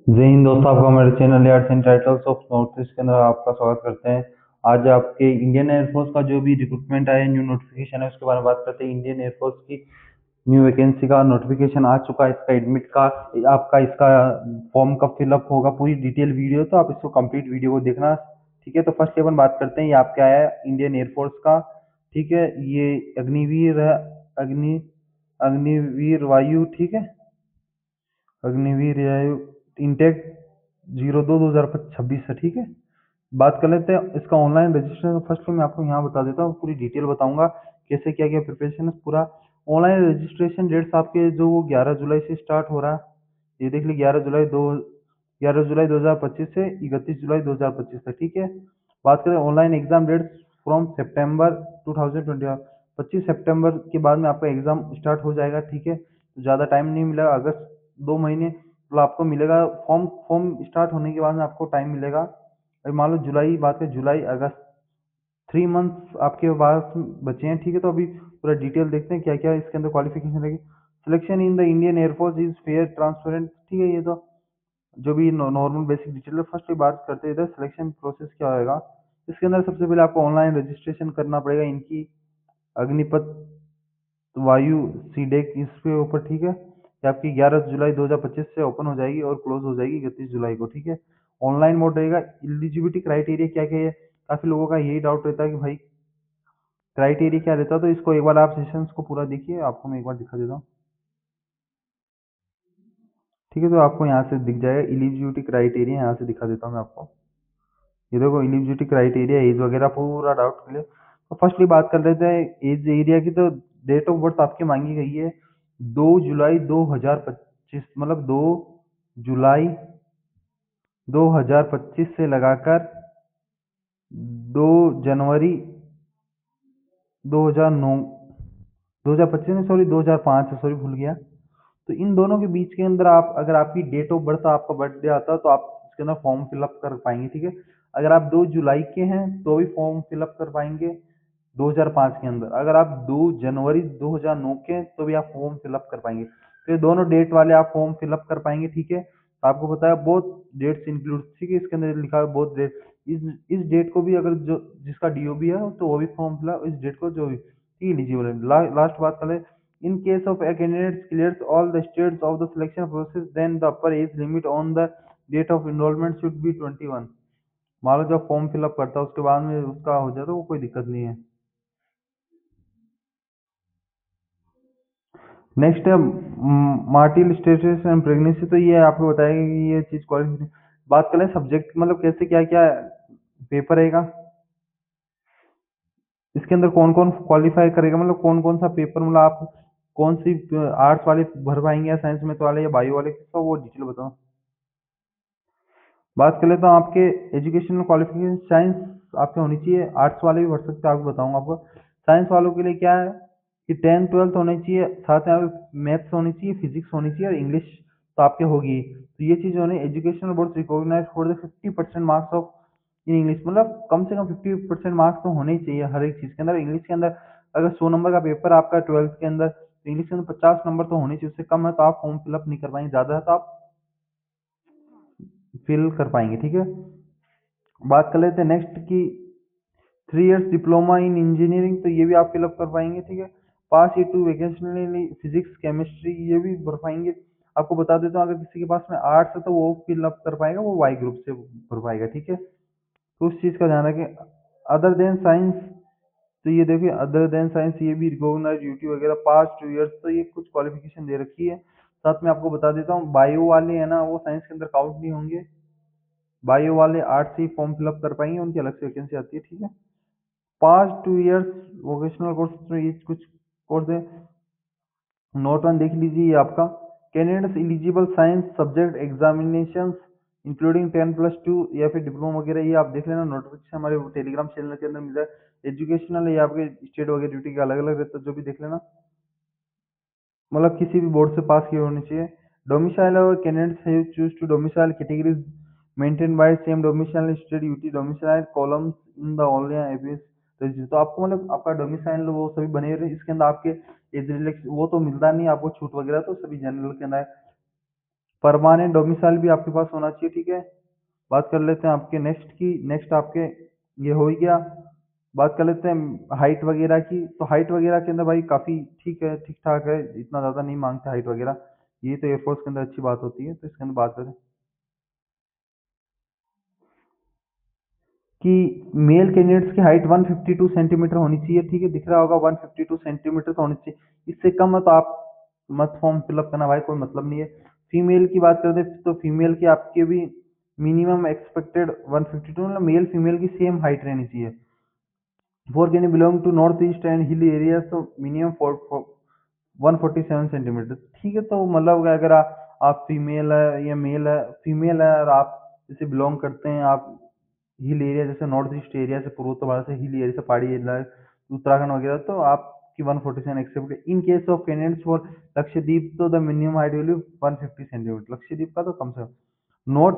जय हिंद दोस्तों, आपका हमारे channel arts and titles of north east के अंदर आपका स्वागत करते हैं। आज आपके इंडियन एयरफोर्स का जो भी रिक्रूटमेंट आया, न्यू नोटिफिकेशन है, उसके बारे में बात करते हैं। इंडियन एयरफोर्स की न्यू वैकेंसी का नोटिफिकेशन आ चुका है, इसका एडमिट का आपका इसका फॉर्म कब फिलअप होगा, पूरी डिटेल वीडियो, तो आप इसको कंप्लीट वीडियो को देखना। ठीक है, तो फर्स्ट अपन बात करते हैं, ये आपके आया है इंडियन एयरफोर्स का। ठीक है, ये अग्निवीर है, अग्नि अग्निवीर वायु, ठीक है, अग्निवीर वायु इंटेक 02/2026 है। ठीक है, बात कर लेते हैं इसका ऑनलाइन रजिस्ट्रेशन। फर्स्ट मैं आपको यहाँ बता देता हूँ, पूरी डिटेल बताऊंगा कैसे क्या क्या प्रिपरेशन है पूरा। ऑनलाइन रजिस्ट्रेशन डेट्स आपके जो वो 11 जुलाई से स्टार्ट हो रहा है। ये देख लीजिए, 11 जुलाई 2025 से 31 जुलाई 2025 तक। ठीक है, बात करें online exam dates from September 2020, 25 सितंबर के बाद में आपका एग्जाम स्टार्ट हो जाएगा। ठीक है, तो ज़्यादा टाइम नहीं मिलेगा, अगस्त 2 महीने मतलब आपको मिलेगा। फॉर्म फॉर्म स्टार्ट होने के बाद में आपको टाइम मिलेगा। अभी मान लो जुलाई, बात है जुलाई अगस्त, 3 मंथ्स आपके पास बचे हैं। ठीक है, तो अभी पूरा डिटेल देखते हैं क्या क्या इसके अंदर क्वालिफिकेशन रहेगी। Selection in the Indian air force is fair transparent. ठीक है, ये तो जो भी नॉर्मल बेसिक डिटेल है। फर्स्ट बात करते हैं इधर सिलेक्शन प्रोसेस क्या होएगा। इसके अंदर सबसे पहले आपको ऑनलाइन रजिस्ट्रेशन करना पड़ेगा इनकी अग्निपथ वायु सीडेक इसके ऊपर। ठीक है, ये आपकी 11 जुलाई 2025 से ओपन हो जाएगी और क्लोज हो जाएगी 31 जुलाई को। ठीक है, ऑनलाइन मोड रहेगा। एलिजिबिलिटी क्राइटेरिया क्या क्या है, काफी लोगों का यही डाउट रहता है कि भाई क्राइटेरिया क्या रहता है, तो इसको एक बार आप सेशंस को पूरा देखिए, आपको मैं एक बार दिखा देता हूँ। ठीक है, तो आपको यहाँ से दिख जाएगा एलिजिबिलिटी क्राइटेरिया, यहाँ से दिखा देता हूँ मैं आपको। ये देखो एलिजिबिलिटी क्राइटेरिया, एज वगैरह पूरा डाउट क्लियर। तो फर्स्टली बात कर लेते हैं एज एरिया की। तो डेट ऑफ बर्थ आपकी मांगी गई है 2 जुलाई 2025, मतलब 2 जुलाई 2025 से लगाकर 2 जनवरी 2009, 2025 में, सॉरी 2005 है, सॉरी भूल गया। तो इन दोनों के बीच के अंदर आप, अगर आपकी डेट ऑफ बर्थ, आपका बर्थडे आता है, तो आप इसके अंदर फॉर्म फिलअप कर पाएंगे। ठीक है, अगर आप 2 जुलाई के हैं तो भी फॉर्म फिलअप कर पाएंगे 2005 के अंदर। अगर आप 2 जनवरी 2009 के हैं तो भी आप फॉर्म फिलअप कर पाएंगे। तो ये दोनों डेट वाले आप फॉर्म फिलअप कर पाएंगे। ठीक है, तो आपको पता है बहुत डेट्स इंक्लूड। ठीक है, इसके अंदर लिखा है बहुत डेट। इस डेट को भी, अगर जो जिसका डीओबी है तो वो भी फॉर्म फिलअप इस डेट को, जो भी एलिजिबल है। लास्ट बात करें, in case of a candidate clears all the stages of the selection process, then the upper age limit on the date of enrollment should be 21। मान लो जब फॉर्म फिलअप करता है उसके बाद में उसका हो जाता है, वो कोई दिक्कत नहीं है। नेक्स्ट है मार्टिल स्टेटस एंड प्रेगनेंसी। तो ये आपको बताएगा कि ये चीज क्वालिफिकेशन। बात करें सब्जेक्ट, मतलब कैसे क्या क्या पेपर रहेगा, इसके अंदर कौन कौन क्वालिफाई करेगा, मतलब कौन कौन सा पेपर, मतलब आप कौन सी आर्ट्स वाले भर पाएंगे या साइंस में तो वाले या बायो वाले, सब वो डिटेल बताओ। बात कर लेता हूँ आपके एजुकेशनल क्वालिफिकेशन। साइंस आपके होनी चाहिए, आर्ट्स वाले भी भर सकते हैं, आपको बताऊंगा आपको। साइंस वालों के लिए क्या है कि 10th 12th होनी चाहिए, साथ में आपके मैथ्स होनी चाहिए, फिजिक्स होनी चाहिए, और इंग्लिश तो आपके होगी। तो ये चीज़ होनी, educational board recognize for the 50% marks of in English, मतलब कम से कम 50% मार्क्स तो होने ही चाहिए हर एक चीज़ के अंदर। इंग्लिश के अंदर अगर 100 नंबर का पेपर आपका 12th के अंदर, तो इंग्लिश के अंदर 50 नंबर तो होने चाहिए। उससे कम है तो आप फॉर्म फिलअप नहीं कर पाएंगे, ज़्यादा है तो आप फिल कर पाएंगे। ठीक है, बात कर लेते हैं नेक्स्ट की 3 इयर्स डिप्लोमा इन इंजीनियरिंग। तो ये भी आप फिलअप कर पाएंगे। ठीक है, पास ये 2 वेकेशनली फिजिक्स केमिस्ट्री, ये भी भर पाएंगे। आपको बता देता हूँ, अगर किसी के पास में आर्ट्स है तो वो फिलअप कर पाएगा, वो वाई ग्रुप से भर पाएगा। ठीक है, तो उस चीज़ का ध्यान रखें। अदर देन साइंस, तो ये देखिए अदर देन साइंस, ये भी रिकॉग्नाइज ड्यूटी वगैरह पास 2 इयर्स, तो ये कुछ क्वालिफिकेशन दे रखी है। साथ में आपको बता देता हूँ, बायो वाले है ना, वो साइंस के अंदर काउंट नहीं होंगे। बायो वाले आर्ट्स से ही फॉर्म फिलअप कर पाएंगे, उनकी अलग से वैकेंसी आती है। ठीक है, पास्ट 2 इयर्स वोकेशनल कोर्स में ये कुछ कोर्स है। नोट वन देख लीजिए, ये आपका candidates eligible science subject examination including 10+2 या फिर डिप्लोमा वगैरह, ये आप देख लेना। नोटिफिकेशन हमारे टेलीग्राम चैनल के अंदर मिल जाए। एजुकेशनल, ये आपके स्टेट वगैरह ड्यूटी का अलग अलग रहता है, जो भी देख लेना, मतलब किसी भी बोर्ड से पास किए होने चाहिए। डोमिसाइल और candidates have choose to domicile categories maintain by same domicile state UT domicile columns in the online ABS register. तो आपको मतलब आपका डोमिसाइल वो सभी बने रहे, इसके अंदर आपके एज रिलैक्स वो तो मिलता नहीं आपको छूट वगैरह, तो सभी जनरल के अंदर परमानेंट डोमिसाइल भी आपके पास होना चाहिए, ठीक है। बात कर लेते हैं आपके नेक्स्ट की। नेक्स्ट आपके ये हो ही गया। बात कर लेते हैं हाइट वगैरह की। तो हाइट वगैरह के अंदर भाई काफ़ी ठीक है, ठीक ठाक है, इतना ज़्यादा नहीं मांगते हाइट वगैरह। ये तो एयरफोर्स के अंदर अच्छी बात होती है। तो इसके अंदर बात करें कि मेल कैंडिडेट्स की हाइट 152 सेंटीमीटर होनी चाहिए, ठीक है। दिख रहा होगा 152 सेंटीमीटर तो होनी चाहिए। इससे कम है तो आप मत फॉर्म फिलअप करना भाई, कोई मतलब नहीं है। फीमेल की बात करते तो फीमेल की आपके भी मिनिमम एक्सपेक्टेड 152, मतलब मेल फीमेल की सेम हाइट रहनी चाहिए। For can belong to North East and hill area, तो मिनिमम 147 सेंटीमीटर, ठीक है। तो मतलब कि अगर आप फीमेल है या मेल है, फीमेल है और आप जैसे बिलोंग करते हैं आप हिल एरिया, जैसे नॉर्थ ईस्ट एरिया से, पूर्वोत्तर भारत से, हिल एरिया से, पहाड़ी एरिया, उत्तराखंड वगैरह, तो आपकी 147 except. In case of candidates for Lakshadweep, तो the minimum height will be 150 centimetre. Lakshadweep का तो कम से कम। Note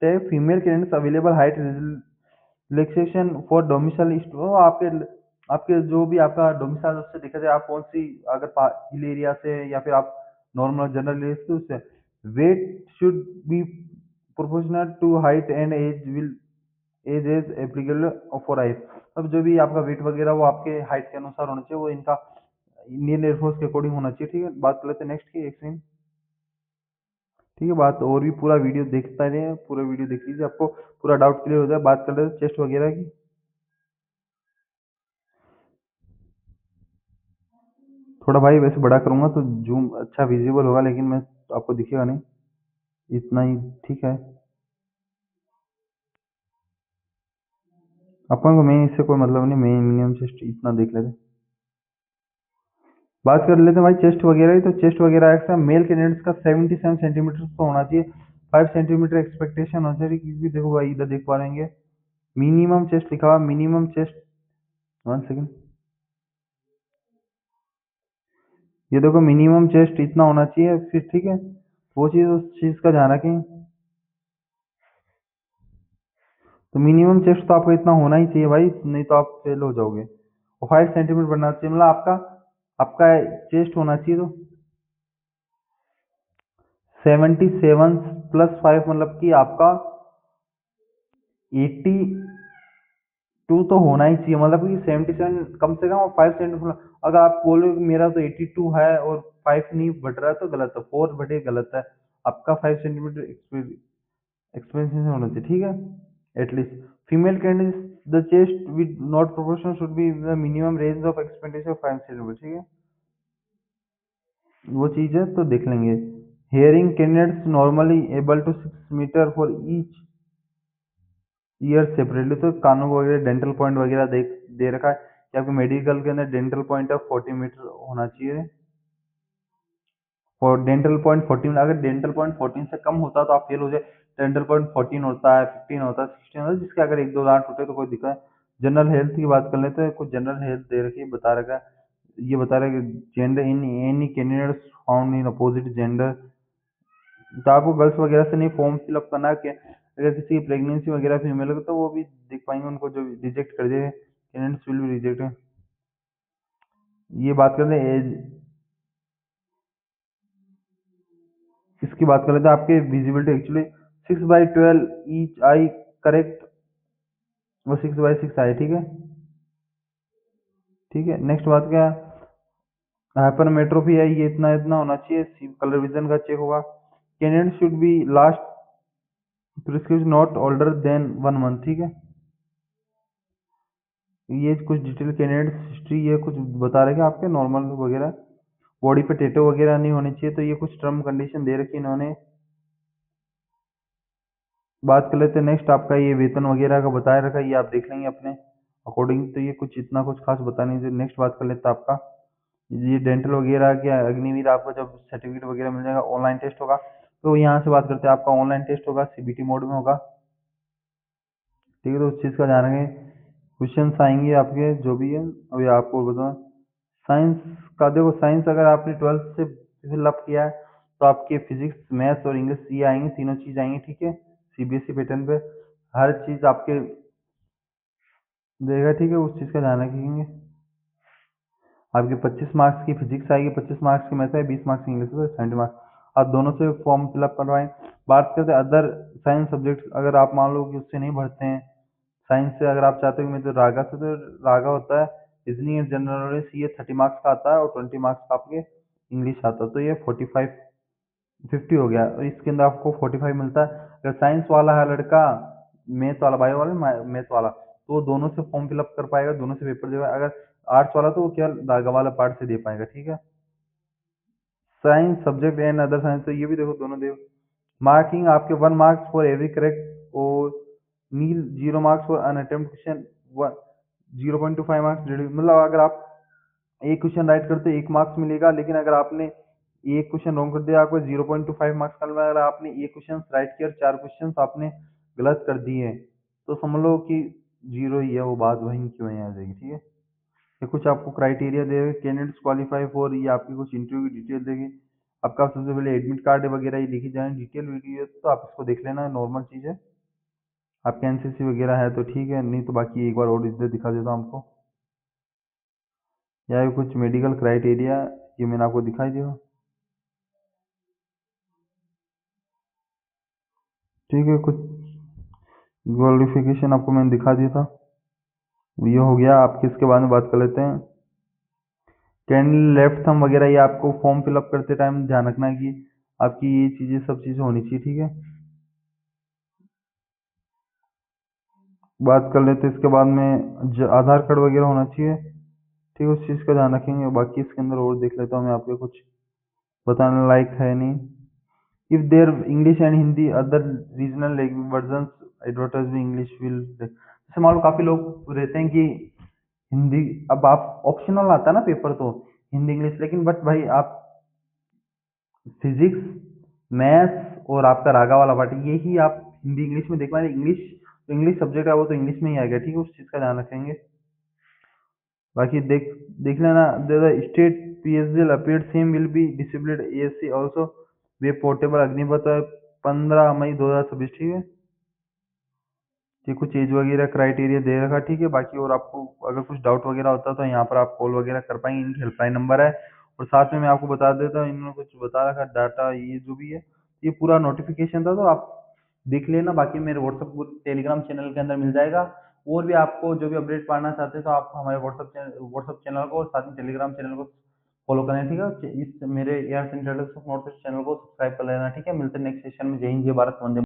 the female candidates available height relaxation for domicile, वो आपके आपके जो भी आपका डोमिसाइल उससे दिक्कत है, आप कौन सी, अगर हिल एरिया से या फिर आप नॉर्मल जनरल एरिया से, उससे weight should be proportional to height and age will age is applicable for height. अब जो भी आपका वेट वगैरह वो आपके हाइट के अनुसार होना चाहिए, वो इनका इंडियन एयरफोर्स के अकॉर्डिंग होना चाहिए, ठीक है। बात कर लेते हैं नेक्स्ट की, एक सेकंड, ठीक है। बात और भी पूरा वीडियो देखता रहे, पूरा वीडियो देख लीजिए, आपको पूरा डाउट क्लियर हो जाए। बात कर लेते हैं चेस्ट वगैरह की। थोड़ा भाई वैसे बड़ा करूंगा तो जूम अच्छा विजिबल होगा, लेकिन मैं आपको दिखेगा नहीं, इतना ही ठीक है। अपन को मेन इससे कोई मतलब नहीं, मेन मिनिमम चेस्ट इतना देख लेते। बात कर लेते हैं भाई चेस्ट वगैरह की। तो चेस्ट वगैरह ऐसा मेल कैंडिडेट्स का 77 सेंटीमीटर तो होना चाहिए। 5 सेंटीमीटर एक्सपेक्टेशन होना चाहिए, क्योंकि देखो भाई इधर देख पा रहेंगे मिनिमम चेस्ट लिखा हुआ, मिनिमम चेस्ट। 1 सेकेंड, ये देखो मिनिमम चेस्ट इतना होना चाहिए फिर, ठीक है। वो चीज़, उस चीज़ का ध्यान रखें। तो मिनिमम चेस्ट तो आपका इतना होना ही चाहिए भाई, नहीं तो आप फेल हो जाओगे। और 5 सेंटीमीटर बनना चाहिए, मतलब आपका आपका चेस्ट होना चाहिए तो 77 +5, मतलब कि आपका 82 तो होना ही चाहिए। मतलब कि 77 कम से कम, और 5 सेंटीमीटर। अगर आप बोलो कि मेरा तो 82 है और 5 नहीं बढ़ रहा है, तो गलत है, 4 बढ़े गलत है। आपका 5 सेंटीमीटर एक्सपेंशन होना चाहिए, ठीक है, at least. Female candidate the chest with not proportion should be the minimum range of expenditure 5 centimetre, ठीक है। वो चीज़ है तो देख लेंगे। Hearing candidates normally able to 6 metre for each ear separately, तो कानों को वगैरह डेंटल पॉइंट वगैरह देख दे रखा है कि आपके मेडिकल के अंदर डेंटल पॉइंट ऑफ 40 मीटर होना चाहिए। और डेंटल पॉइंट 14, अगर डेंटल पॉइंट 14 से कम होता है तो आप फेल हो जाए। डेंटल पॉइंट 14 होता है, 15 होता है, 16 होता है, जिसके अगर एक दो दांत टूटे तो कोई दिक्कत है। जनरल हेल्थ की बात कर लेते हैं। कुछ जनरल हेल्थ दे रखी है, बता रखा है। ये बता रहा है कि gender in any candidates found in opposite gender, तो आपको गर्ल्स वगैरह से नहीं फॉर्म फिलअप करना है कि अगर किसी की प्रेगनेंसी वगैरह फीमेल है तो वो भी देख पाएंगे, उनको जो रिजेक्ट कर दे, कैंडिडेट्स विल बी रिजेक्टेड। ये बात करते हैं एज, इसकी बात कर लेते हैं। आपके विजिबिलिटी एक्चुअली 6/12 ईच आई, करेक्ट, वो 6/6 आई, ठीक है। ठीक है, नेक्स्ट बात क्या है, हाइपरमेट्रोपी है, ये इतना इतना होना चाहिए। कलर विजन का चेक होगा। Candidate should be last prescription not older than 1 month, ठीक है। ये कुछ डिटेल कैंडिडेट हिस्ट्री, ये कुछ बता रहे हैं आपके नॉर्मल वगैरह, बॉडी पे टेटो वगैरह नहीं होनी चाहिए। तो ये कुछ टर्म कंडीशन दे रखी है इन्होंने। बात कर लेते हैं नेक्स्ट, आपका ये वेतन वगैरह का बताया रखा है, ये आप देख लेंगे अपने अकॉर्डिंग। तो ये कुछ इतना कुछ खास बता नहीं। जो नेक्स्ट बात कर लेते हैं आपका ये डेंटल वगैरह क्या, अग्निवीर आपको जब सर्टिफिकेट वगैरह मिल जाएगा, ऑनलाइन टेस्ट होगा। तो यहाँ से बात करते हैं, आपका ऑनलाइन टेस्ट होगा, सीबीटी मोड में होगा, ठीक है। तो उस चीज़ का ध्यान रखें। क्वेश्चंस आएंगे आपके जो भी है, अभी आपको बताऊँ। साइंस का देखो, साइंस अगर आपने 12th से फिलअप किया है तो आपके फिजिक्स, मैथ्स और इंग्लिश ये आएंगे, तीनों चीज़ आएंगी, ठीक है। सीबीएसई पैटर्न पे हर चीज़ आपके देगा, ठीक है। उस चीज़ का ध्यान रखेंगे। आपके 25 मार्क्स की फिजिक्स आएगी, 25 मार्क्स की मैथ है, 20 मार्क्स की इंग्लिश है, 70 मार्क्स। आप दोनों से फॉर्म फिलअप करवाएं। बात करते हैं अदर साइंस सब्जेक्ट, अगर आप मान लो कि उससे नहीं भरते हैं, साइंस से अगर आप चाहते हो कि मैं तो रागा से, तो रागा होता है रीजनिंग एंड जनरल नॉलेज, ये 30 मार्क्स का आता है और 20 मार्क्स का आपके इंग्लिश आता है, तो ये 50 हो गया और इसके अंदर आपको 45 मिलता है। अगर साइंस वाला है लड़का, मैथ वाला, बायो वाला, मैथ वाला, तो वो दोनों से फॉर्म फिलअप कर पाएगा, दोनों से पेपर दे पाएगा। अगर आर्ट्स वाला तो वो केवल रागा वाला पार्ट से दे पाएगा, ठीक है। Science subject and other science, तो ये भी देखो दोनों दे। मार्किंग आपके 1 मार्क्स फॉर एवरी करेक्ट और नील 0 marks for on attempt question, 0.25 marks, मतलब अगर आप एक क्वेश्चन राइट करते हो 1 मार्क्स मिलेगा, लेकिन अगर आपने एक क्वेश्चन रॉन्ग कर दिया आपको 0.25 मार्क्स का मिलेगा। अगर आपने एक क्वेश्चन राइट किया और 4 क्वेश्चन आपने गलत कर दिए तो समझ लो कि जीरो ही है, वो बात वहीं की वहीं आ जाएगी, ठीक है। ये कुछ आपको क्राइटेरिया देगा, कैंडिडेट्स क्वालिफाई फॉर, ये आपकी कुछ इंटरव्यू की डिटेल देगी। आपका सबसे पहले एडमिट कार्ड वगैरह ये लिखी जाए, डिटेल वीडियो तो आप इसको देख लेना, नॉर्मल चीज़ है। आपके एनसीसी वगैरह है तो ठीक है, नहीं तो बाकी एक बार और इधर दिखा देता हूँ आपको। या ये कुछ मेडिकल क्राइटेरिया, ये मैंने आपको दिखाई दिया, ठीक है। कुछ क्वालिफिकेशन आपको मैंने दिखा दिया था, ये हो गया। आपके इसके बारे में बात कर लेते हैं। कैंडल लेफ्ट थंब वगैरह ये आपको फॉर्म फिलअप करते टाइम ध्यान रखना है कि आपकी ये चीज़ें सब चीज़ें होनी चाहिए, ठीक है। बात कर लेते हैं इसके बाद में, आधार कार्ड वगैरह होना चाहिए, ठीक है, उस चीज़ का ध्यान रखेंगे। बाकी इसके अंदर और देख लेता हूँ मैं, आपके कुछ बताने लायक है नहीं। If there English and Hindi other regional version advertise में इंग्लिश विल, जैसे मान लो काफ़ी लोग रहते हैं कि हिंदी, अब आप ऑप्शनल आता है ना पेपर तो हिंदी इंग्लिश, लेकिन बट भाई आप फिजिक्स, मैथ्स और आपका रागा वाला पार्ट, यही आप हिंदी इंग्लिश में देख पाए। इंग्लिश तो इंग्लिश सब्जेक्ट है, वो तो इंग्लिश में ही आएगा, ठीक है, उस चीज़ का ध्यान रखेंगे। बाकी देख लेना, the state PSL appeared same will be disabled ASC also way portable Agnipath 15 मई 2026, ठीक है। ये कुछ एज वगैरह क्राइटेरिया दे रखा, ठीक है। बाकी और आपको अगर कुछ डाउट वगैरह होता है तो यहाँ पर आप कॉल वगैरह कर पाएंगे, इनकी हेल्पलाइन नंबर है। और साथ में मैं आपको बता देता हूँ, इन्होंने कुछ बता रखा डाटा, ये जो भी है ये पूरा नोटिफिकेशन था, तो आप देख लेना। बाकी मेरे व्हाट्सअप टेलीग्राम चैनल के अंदर मिल जाएगा। और भी आपको जो भी अपडेट पाना चाहते हैं तो आप हमारे व्हाट्सअप चैनल को और साथ में टेलीग्राम चैनल को फॉलो करें, ठीक है। इस मेरे एयर नॉर्थ ईस्ट चैनल को सब्सक्राइब कर लेना, ठीक है। मिलते हैं नेक्स्ट सेशन में। जय हिंद, जय भारत, वंदे